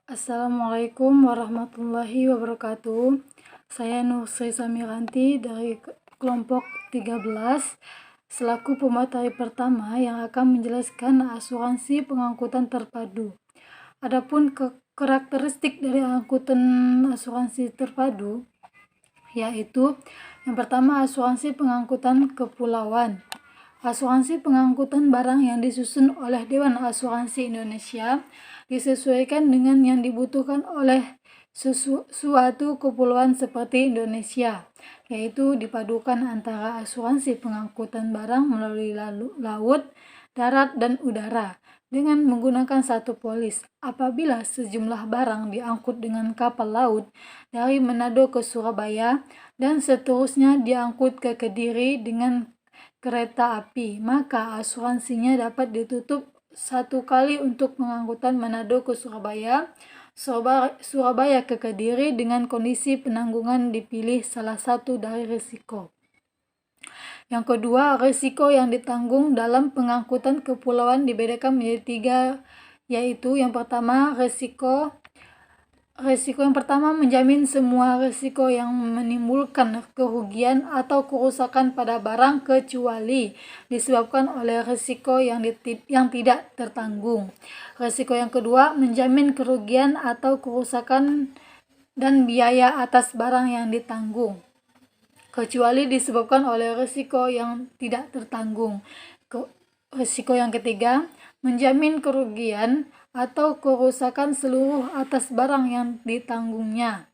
Assalamualaikum warahmatullahi wabarakatuh. Saya Nur Sri Samiranti dari kelompok 13 selaku pemateri pertama yang akan menjelaskan asuransi pengangkutan terpadu. Adapun karakteristik dari angkutan asuransi terpadu yaitu yang pertama asuransi pengangkutan kepulauan. Asuransi pengangkutan barang yang disusun oleh Dewan Asuransi Indonesia disesuaikan dengan yang dibutuhkan oleh suatu kepulauan seperti Indonesia, yaitu dipadukan antara asuransi pengangkutan barang melalui laut, darat, dan udara dengan menggunakan satu polis. Apabila sejumlah barang diangkut dengan kapal laut dari Manado ke Surabaya dan seterusnya diangkut ke Kediri dengan kereta api, maka asuransinya dapat ditutup satu kali untuk pengangkutan Manado ke Surabaya, Surabaya ke Kediri dengan kondisi penanggungan dipilih salah satu dari risiko. Yang kedua, risiko yang ditanggung dalam pengangkutan kepulauan dibedakan menjadi 3, yaitu yang pertama risiko yang pertama menjamin semua risiko yang menimbulkan kerugian atau kerusakan pada barang kecuali disebabkan oleh risiko yang tidak tertanggung. Risiko yang kedua menjamin kerugian atau kerusakan dan biaya atas barang yang ditanggung kecuali disebabkan oleh risiko yang tidak tertanggung. Risiko yang ketiga menjamin kerugian atau kerusakan seluruh atas barang yang ditanggungnya.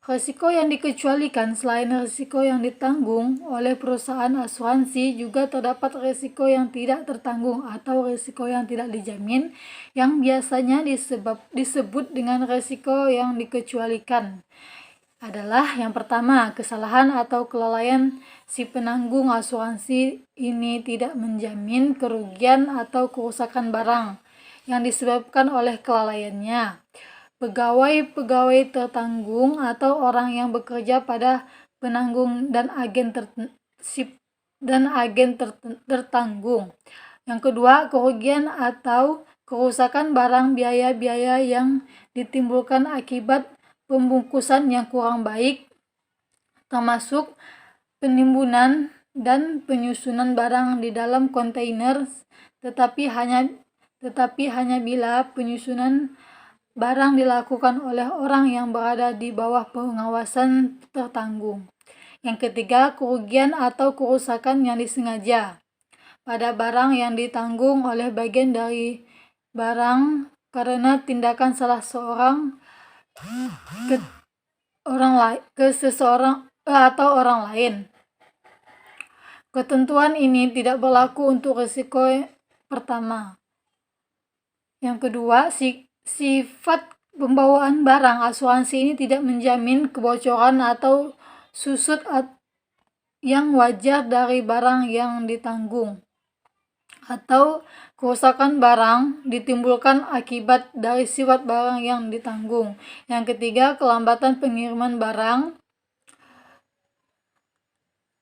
Risiko yang dikecualikan selain risiko yang ditanggung oleh perusahaan asuransi juga terdapat risiko yang tidak tertanggung atau risiko yang tidak dijamin yang biasanya disebut dengan risiko yang dikecualikan. Adalah yang pertama, kesalahan atau kelalaian si penanggung asuransi ini tidak menjamin kerugian atau kerusakan barang yang disebabkan oleh kelalaiannya. Pegawai-pegawai tertanggung atau orang yang bekerja pada penanggung dan agen tertanggung. Yang kedua, kerugian atau kerusakan barang biaya-biaya yang ditimbulkan akibat pembungkusan yang kurang baik, termasuk penimbunan dan penyusunan barang di dalam kontainer, tetapi hanya bila penyusunan barang dilakukan oleh orang yang berada di bawah pengawasan tertanggung. Yang ketiga, kerugian atau kerusakan yang disengaja pada barang yang ditanggung oleh bagian dari barang karena tindakan salah seorang ke seseorang atau orang lain. Ketentuan ini tidak berlaku untuk risiko pertama. Yang kedua, sifat pembawaan barang asuransi ini tidak menjamin kebocoran atau susut yang wajar dari barang yang ditanggung atau kerusakan barang ditimbulkan akibat dari sifat barang yang ditanggung. Yang ketiga, kelambatan pengiriman barang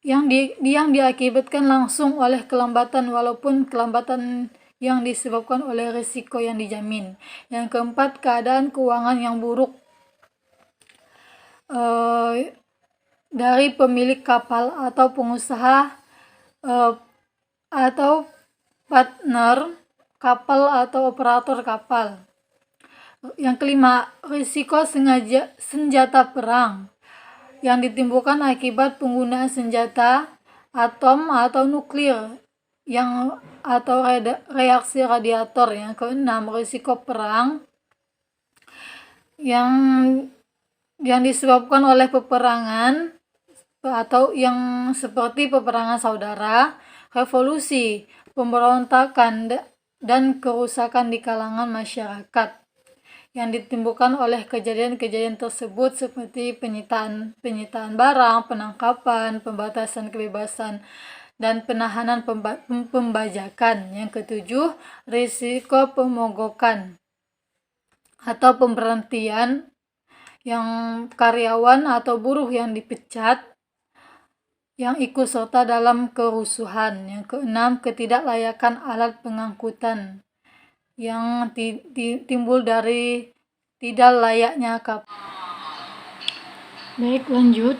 yang diakibatkan langsung oleh kelambatan walaupun kelambatan yang disebabkan oleh risiko yang dijamin. Yang keempat, keadaan keuangan yang buruk dari pemilik kapal atau pengusaha atau partner kapal atau operator kapal. Yang kelima, risiko senjata perang yang ditimbulkan akibat penggunaan senjata atom atau nuklir atau reaksi radiator. Yang keenam, risiko perang yang disebabkan oleh peperangan atau yang seperti peperangan saudara, revolusi, pemberontakan, dan kerusakan di kalangan masyarakat yang ditimbulkan oleh kejadian-kejadian tersebut seperti penyitaan barang, penangkapan, pembatasan kebebasan, dan penahanan pembajakan. Yang ketujuh, risiko pemogokan atau pemberhentian yang karyawan atau buruh yang dipecat yang ikut serta dalam kerusuhan. Yang keenam, ketidaklayakan alat pengangkutan yang timbul dari tidak layaknya kapal. Baik, lanjut.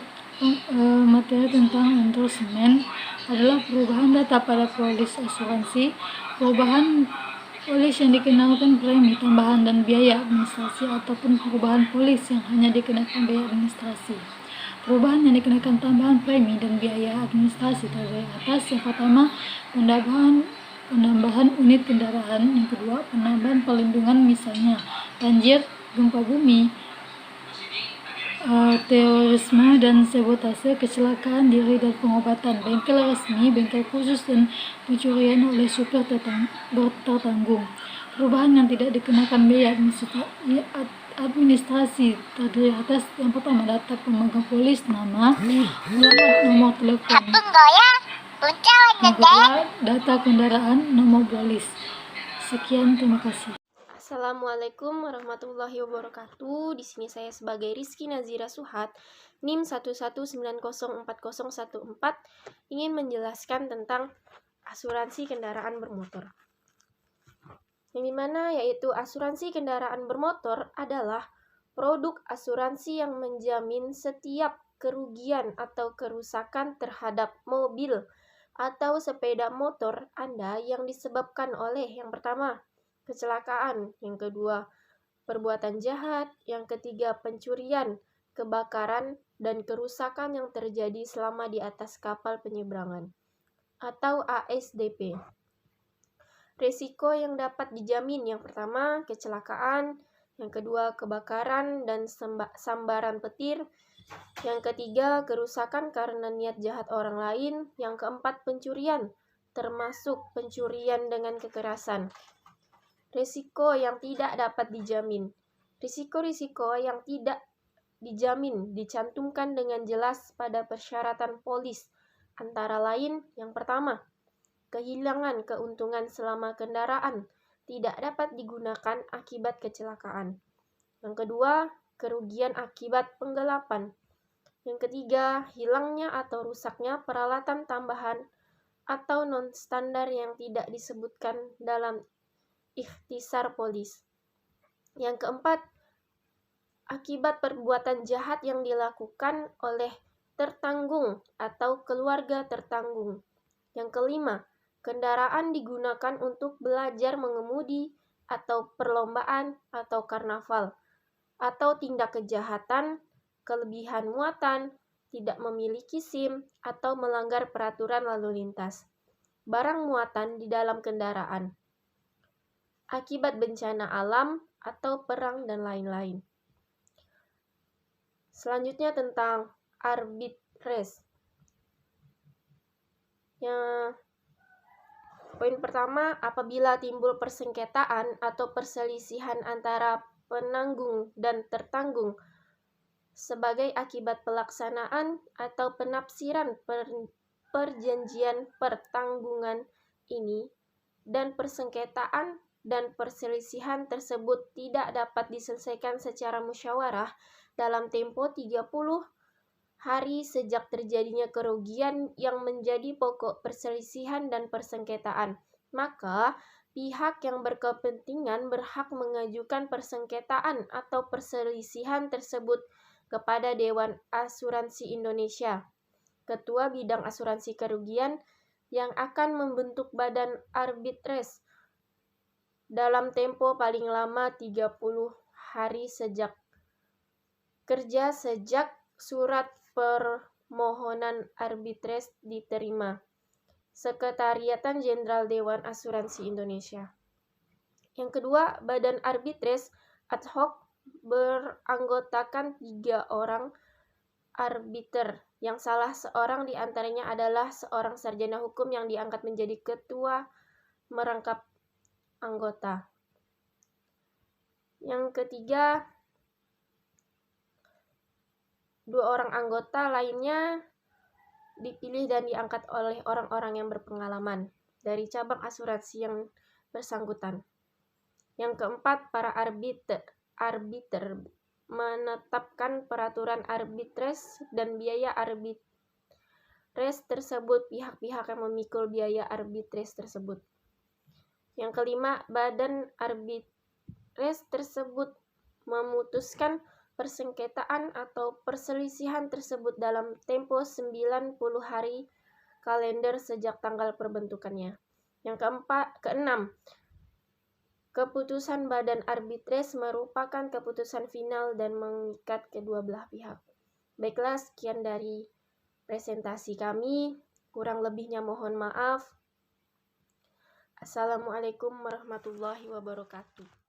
Materi tentang endorsement adalah perubahan data pada polis asuransi. Perubahan polis yang dikenakan premi tambahan dan biaya administrasi, ataupun perubahan polis yang hanya dikenakan biaya administrasi. Perubahan yang dikenakan tambahan premi dan biaya administrasi terdiri atas: yang pertama, penambahan unit kendaraan; yang kedua, penambahan perlindungan, misalnya banjir, gempa bumi, terorisme dan sabotase, kecelakaan diri dan pengobatan, bengkel resmi, bengkel khusus, dan pencurian oleh supir tertanggung. Perubahan yang tidak dikenakan biaya administrasi terdiri atas: yang pertama, data pemegang polis, nama, nomor telepon; yang kedua, data kendaraan, nomor polis. Sekian, terima kasih. Assalamualaikum warahmatullahi wabarakatuh. Di sini saya sebagai Rizky Nazira Suhat, NIM 119040114, ingin menjelaskan tentang asuransi kendaraan bermotor. Yang dimana yaitu asuransi kendaraan bermotor adalah produk asuransi yang menjamin setiap kerugian atau kerusakan terhadap mobil atau sepeda motor Anda yang disebabkan oleh: yang pertama, kecelakaan; yang kedua, perbuatan jahat; yang ketiga, pencurian, kebakaran, dan kerusakan yang terjadi selama di atas kapal penyeberangan atau ASDP. Risiko yang dapat dijamin: yang pertama, kecelakaan; yang kedua, kebakaran dan sambaran petir; yang ketiga, kerusakan karena niat jahat orang lain; yang keempat, pencurian, termasuk pencurian dengan kekerasan. Risiko yang tidak dapat dijamin. Risiko-risiko yang tidak dijamin dicantumkan dengan jelas pada persyaratan polis, antara lain: yang pertama, kehilangan keuntungan selama kendaraan tidak dapat digunakan akibat kecelakaan; yang kedua, kerugian akibat penggelapan; yang ketiga, hilangnya atau rusaknya peralatan tambahan atau non-standar yang tidak disebutkan dalam ikhtisar polis; yang keempat, akibat perbuatan jahat yang dilakukan oleh tertanggung atau keluarga tertanggung; yang kelima, kendaraan digunakan untuk belajar mengemudi atau perlombaan atau karnaval; atau tindak kejahatan, kelebihan muatan, tidak memiliki SIM, atau melanggar peraturan lalu lintas; barang muatan di dalam kendaraan; akibat bencana alam atau perang, dan lain-lain. Selanjutnya tentang arbitrase. Poin pertama, apabila timbul persengketaan atau perselisihan antara penanggung dan tertanggung sebagai akibat pelaksanaan atau penafsiran perjanjian pertanggungan ini, dan persengketaan dan perselisihan tersebut tidak dapat diselesaikan secara musyawarah dalam tempo 30 hari sejak terjadinya kerugian yang menjadi pokok perselisihan dan persengketaan, maka pihak yang berkepentingan berhak mengajukan persengketaan atau perselisihan tersebut kepada Dewan Asuransi Indonesia, Ketua Bidang Asuransi Kerugian, yang akan membentuk badan arbitrase dalam tempo paling lama 30 hari sejak surat permohonan arbitrase diterima. Sekretariatan Jenderal Dewan Asuransi Indonesia. Yang kedua, badan arbitrase ad hoc beranggotakan 3 orang arbiter, yang salah seorang di antaranya adalah seorang sarjana hukum yang diangkat menjadi ketua merangkap anggota. Yang ketiga, 2 orang anggota lainnya dipilih dan diangkat oleh orang-orang yang berpengalaman dari cabang asuransi yang bersangkutan. Yang keempat, para arbiter menetapkan peraturan arbitrase dan biaya arbitrase tersebut, pihak-pihak yang memikul biaya arbitrase tersebut. Yang kelima, badan arbitres tersebut memutuskan persengketaan atau perselisihan tersebut dalam tempo 90 hari kalender sejak tanggal perbentukannya. Yang keenam, keputusan badan arbitres merupakan keputusan final dan mengikat kedua belah pihak. Baiklah, sekian dari presentasi kami. Kurang lebihnya mohon maaf. Assalamualaikum warahmatullahi wabarakatuh.